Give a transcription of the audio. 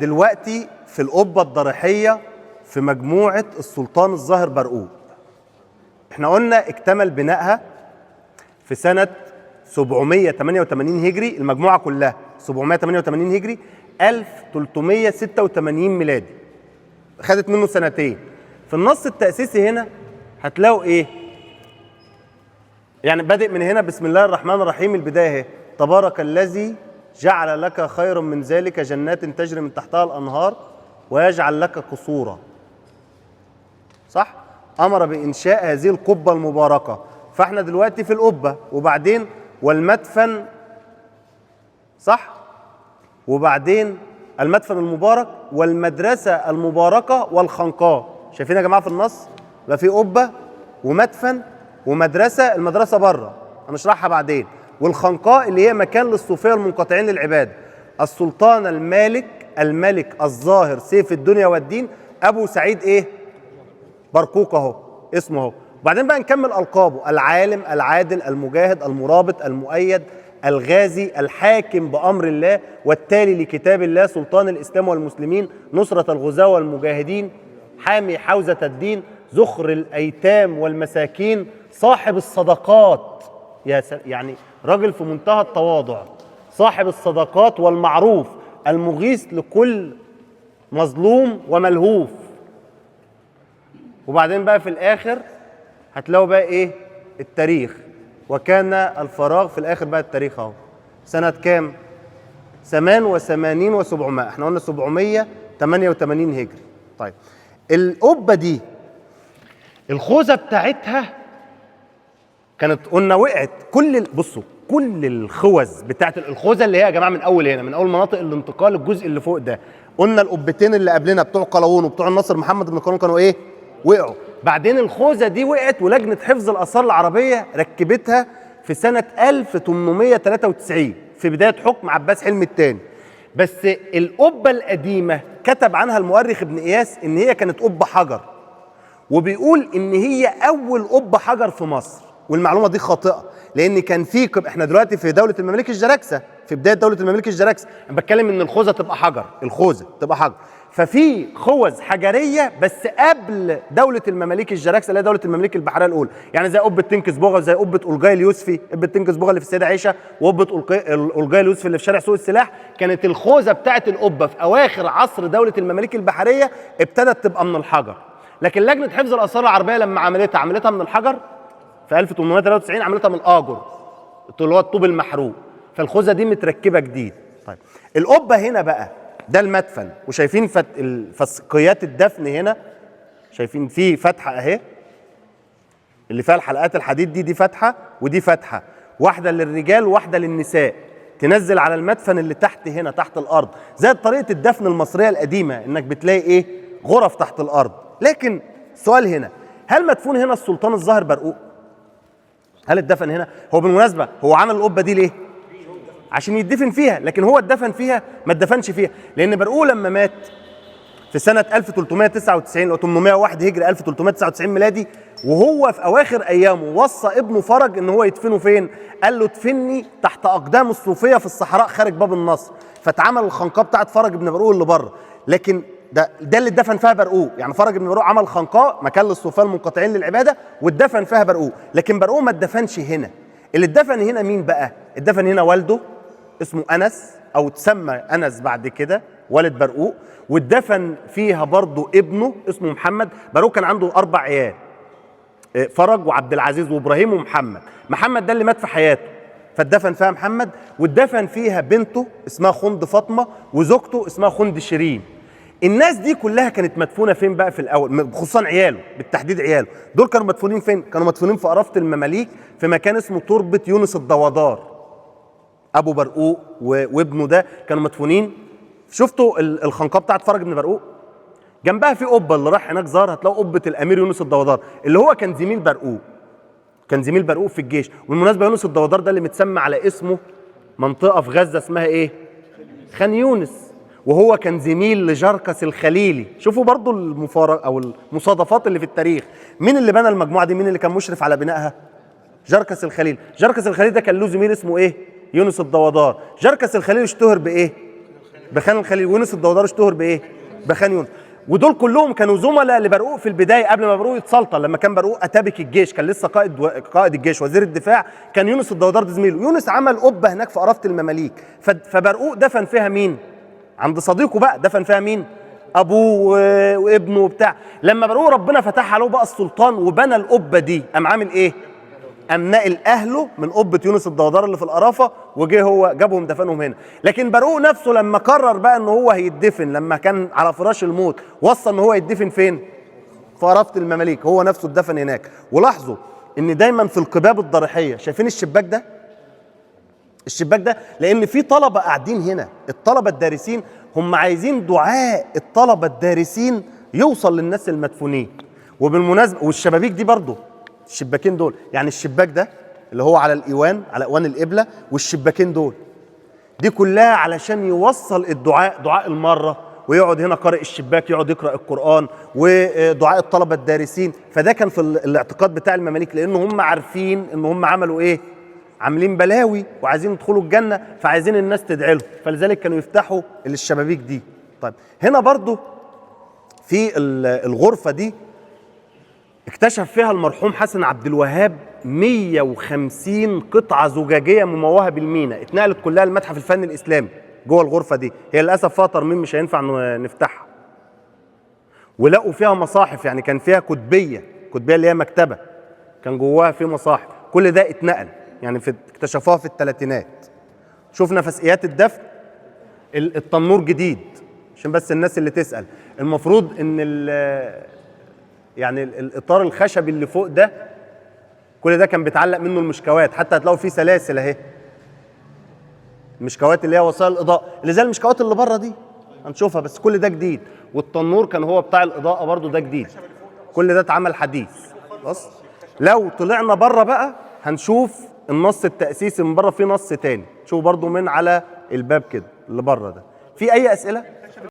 دلوقتي في القبة الضريحية في مجموعة السلطان الظاهر برقوق. احنا قلنا اكتمل بنائها في سنة 788 هجري، المجموعة كلها 788 هجري 1386 ميلادي، خدت منه سنتين. في النص التأسيسي هنا هتلاقوا ايه؟ يعني بادئ من هنا بسم الله الرحمن الرحيم، البداية اهي: تبارك الذي جعل لك خيرا من ذلك جنات تجري من تحتها الأنهار ويجعل لك قصورا. صح؟ أمر بإنشاء هذه القبة المباركة. فاحنا دلوقتي في القبة، وبعدين والمدفن، صح؟ وبعدين المدفن المبارك والمدرسة المباركة والخنقاء. شايفين يا جماعة في النص؟ يبقى في قبة ومدفن ومدرسة، المدرسة بره هنشرحها بعدين، والخنقاء اللي هي مكان للصوفية المنقطعين للعبادة. السلطان الملك الظاهر سيف الدنيا والدين أبو سعيد إيه؟ برقوق أهو اسمه أهو. وبعدين بقى نكمل ألقابه: العالم، العادل، المجاهد، المرابط، المؤيد، الغازي، الحاكم بأمر الله والتالي لكتاب الله، سلطان الإسلام والمسلمين، نصرة الغزاة والمجاهدين، حامي حوزة الدين، ذخر الأيتام والمساكين، صاحب الصدقات. يعني راجل في منتهى التواضع، صاحب الصدقات والمعروف، المغيث لكل مظلوم وملهوف. وبعدين بقى في الآخر هتلاقوا بقى إيه؟ التاريخ: وكان الفراغ. في الآخر بقى التاريخ أهو، سنة كام؟ 88 و700. احنا قلنا 788 هجري. طيب القبة دي الخوذة بتاعتها كانت قلنا وقعت. بصوا كل الخوذ بتاعت الخوذة اللي هي يا جماعة من أول هنا، من أول مناطق الانتقال، الجزء اللي فوق ده، قلنا القبتين اللي قبلنا بتوع قلاوون وبتوع الناصر محمد بن قلاوون كانوا إيه؟ وقعوا. بعدين الخوذة دي وقعت، ولجنة حفظ الآثار العربية ركبتها في سنة 1893 في بداية حكم عباس حلمي الثاني. بس القبة القديمة كتب عنها المؤرخ ابن إياس إن هي كانت قبة حجر، وبيقول إن هي أول قبة حجر في مصر. والمعلومة دي خاطئة، لأن كان في إحنا دلوقتي في دولة المماليك الجراكسة، في بداية دولة المماليك الجراكسة. أنا بتكلم إن الخوذة تبقى حجر، الخوذة تبقى حجر. ففي خوذ حجريه بس قبل دوله المماليك الجراكسه اللي هي دوله المماليك البحريه الاولى، يعني زي قبه تنكس بوغا، زي قبه أولجاي اليوسفي، قبه تنكس بوغا اللي في السيده عائشه، وقبه أولجاي اليوسفي اللي في شارع سوق السلاح. كانت الخوذه بتاعت القبه في اواخر عصر دوله المماليك البحريه ابتدت تبقى من الحجر، لكن لجنه حفظ الاثار العربيه لما عملتها من الحجر في 1893، عملتها من الاجر اللي هو الطوب المحروق. فالخوذه دي متركبه جديد. طيب القبه هنا بقى ده المدفن، وشايفين فسقيات الدفن هنا، شايفين فيه فتحه اهي اللي فيها الحلقات الحديد دي فتحه، ودي فتحه، واحده للرجال وواحده للنساء، تنزل على المدفن اللي تحت هنا تحت الارض، زي طريقه الدفن المصريه القديمه انك بتلاقي ايه؟ غرف تحت الارض. لكن السؤال هنا: هل مدفون هنا السلطان الظاهر برقوق؟ هل اتدفن هنا؟ هو بالمناسبه هو عمل القبه دي ليه؟ عشان يدفن فيها، لكن هو اتدفن فيها؟ ما اتدفنش فيها، لان برقوق لما مات في سنه 1399 او 801 هجري 1399 ميلادي، وهو في اواخر ايامه وصى ابنه فرج ان هو يدفنه فين؟ قال له: ادفني تحت اقدام الصوفيه في الصحراء خارج باب النصر. فاتعمل الخنقاء بتاعت فرج بن برقوق اللي بره، لكن ده اللي اتدفن فيها برقوق. يعني فرج بن برقوق عمل خنقاء مكان للصوفيه المنقطعين للعباده واتدفن فيها برقوق، لكن برقوق ما اتدفنش هنا. اللي اتدفن هنا مين بقى؟ اتدفن هنا والده اسمه أنس، أو تسمى أنس بعد كده، والد برقوق، واتدفن فيها برضه ابنه اسمه محمد. برقوق كان عنده 4 عيال: فرج وعبد العزيز وإبراهيم ومحمد. محمد ده اللي مات في حياته، فاتدفن فيها محمد، واتدفن فيها بنته اسمها خند فاطمة، وزوجته اسمها خند شيرين. الناس دي كلها كانت مدفونة فين بقى في الأول؟ خصوصا عياله، بالتحديد عياله دول كانوا مدفونين فين؟ كانوا مدفونين في قرافة المماليك في مكان اسمه تربة يونس الدوادار. ابو برقوق وابنه ده كانوا مدفونين. شفتوا الخنقاء بتاعت فرج بن برقوق؟ جنبها في قبه، اللي راح هناك زار هتلاقوا قبه الامير يونس الدوادار اللي هو كان زميل برقوق، كان زميل برقوق في الجيش. والمناسبه يونس الدوادار ده اللي متسمى على اسمه منطقه في غزه اسمها ايه؟ خان يونس، وهو كان زميل لجركس الخليلي. شوفوا برضو او المصادفات اللي في التاريخ. مين اللي بنى المجموعه دي؟ مين اللي كان مشرف على بنائها؟ جركس الخليلي. جركس الخليلي ده كان له زميل اسمه ايه؟ يونس الدوادار. جركس الخليلي اشتهر بايه؟ بخان الخليل، ويونس الدودار اشتهر بايه؟ بخان يونس. ودول كلهم كانوا زملاء لبرقوق في البدايه قبل ما برقوق يتسلطن. لما كان برقوق اتابك الجيش، كان لسه قائد الجيش وزير الدفاع، كان يونس الدودار ده زميله. يونس عمل قبه هناك في قرافه المماليك، فبرقوق دفن فيها مين؟ عند صديقه بقى، دفن فيها مين؟ ابوه وابنه وبتاع. لما برقوق ربنا فتح عليه بقى السلطان وبنى القبه دي، قام عامل ايه؟ قام ناقل اهله من قبه يونس الدودار اللي في القرافه، وجه هو جابهم دفنهم هنا. لكن برقوق نفسه لما قرر بقى ان هو هيتدفن، لما كان على فراش الموت وصى ان هو يتدفن فين؟ في قرافه المماليك. هو نفسه اتدفن هناك. ولاحظوا ان دايما في القباب الضريحيه شايفين الشباك ده؟ الشباك ده لان في طلبه قاعدين هنا، الطلبه الدارسين هم عايزين دعاء الطلبه الدارسين يوصل للناس المدفونين. وبالمناسبه والشبابيك دي برضه، الشباكين دول، يعني الشباك ده اللي هو على الايوان، على ايوان القبله، والشباكين دول دي كلها علشان يوصل الدعاء، دعاء المره، ويقعد هنا قارئ الشباك يقعد يقرا القران، ودعاء الطلبه الدارسين. فده كان في الاعتقاد بتاع المماليك، لان هم عارفين ان هم عملوا ايه؟ عاملين بلاوي وعايزين يدخلوا الجنه، فعايزين الناس تدعي لهم، فلذلك كانوا يفتحوا الشبابيك دي. طيب هنا برضو في الغرفه دي اكتشف فيها المرحوم حسن عبد الوهاب 150 قطعه زجاجيه مموهه بالمينا، اتنقلت كلها المتحف الفني الاسلامي جوه الغرفه دي. هي للاسف فيها ترميم مش هينفع نفتحها. ولقوا فيها مصاحف، يعني كان فيها كتبيه اللي هي مكتبه، كان جواها في مصاحف. كل ده اتنقل، يعني اكتشفوها في الثلاثينات. شفنا فسقيات الدفن، التنور جديد، عشان بس الناس اللي تسال. المفروض ان يعني الاطار الخشبي اللي فوق ده كل ده كان بيتعلق منه المشكوات، حتى هتلاقوا فيه سلاسل اهي، المشكوات اللي هي وسائل الاضاءه اللي زي المشكوات اللي بره دي هنشوفها، بس كل ده جديد. والتنور كان هو بتاع الاضاءه برضو، ده جديد. كل ده اتعمل حديث. خلاص لو طلعنا بره بقى هنشوف النص التأسيسي من بره، في نص تاني شوف برضو من على الباب كده اللي بره ده. في اي اسئله؟